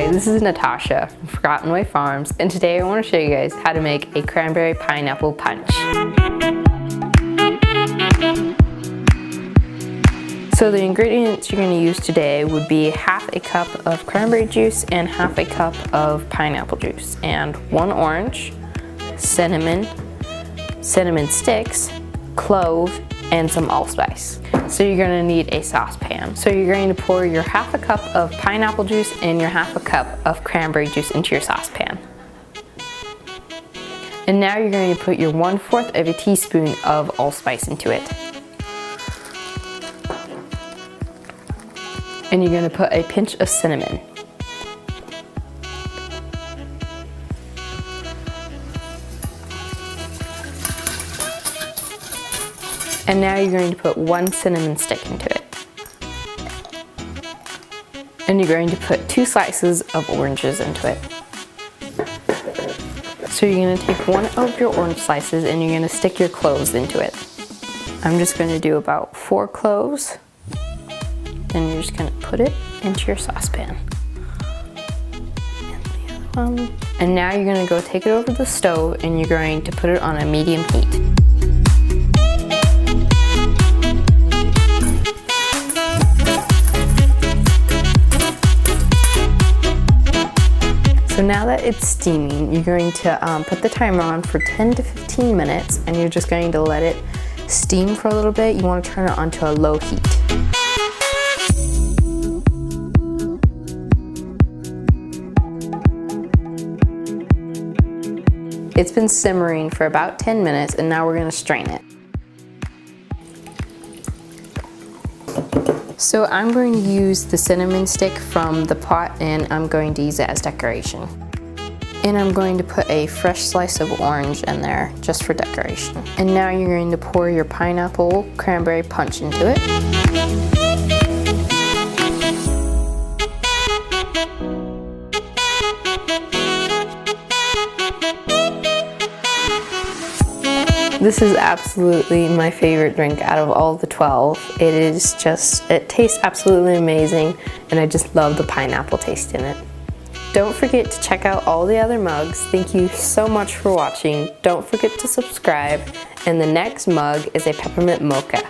Hi, this is Natasha from Forgotten Way Farms, and today I want to show you guys how to make a cranberry pineapple punch. So the ingredients you're going to use today would be half a cup of cranberry juice and half a cup of pineapple juice, and 1 orange, cinnamon sticks, clove, and some allspice. So you're going to need a saucepan. So you're going to pour your half a cup of pineapple juice and your half a cup of cranberry juice into your saucepan. And now you're going to put your 1/4 of a teaspoon of allspice into it. And you're going to put a pinch of cinnamon. And now you're going to put 1 cinnamon stick into it. And you're going to put 2 slices of oranges into it. So you're going to take 1 of your orange slices and you're going to stick your cloves into it. I'm just going to do about 4 cloves. Then you're just going to put it into your saucepan. And now you're going to go take it over the stove and you're going to put it on a medium heat. So now that it's steaming, you're going to put the timer on for 10 to 15 minutes and you're just going to let it steam for a little bit. You want to turn it onto a low heat. It's been simmering for about 10 minutes and now we're going to strain it. So I'm going to use the cinnamon stick from the pot and I'm going to use it as decoration. And I'm going to put a fresh slice of orange in there just for decoration. And now you're going to pour your pineapple cranberry punch into it. This is absolutely my favorite drink out of all the 12. It tastes absolutely amazing and I just love the pineapple taste in it. Don't forget to check out all the other mugs. Thank you so much for watching. Don't forget to subscribe, and the next mug is a peppermint mocha.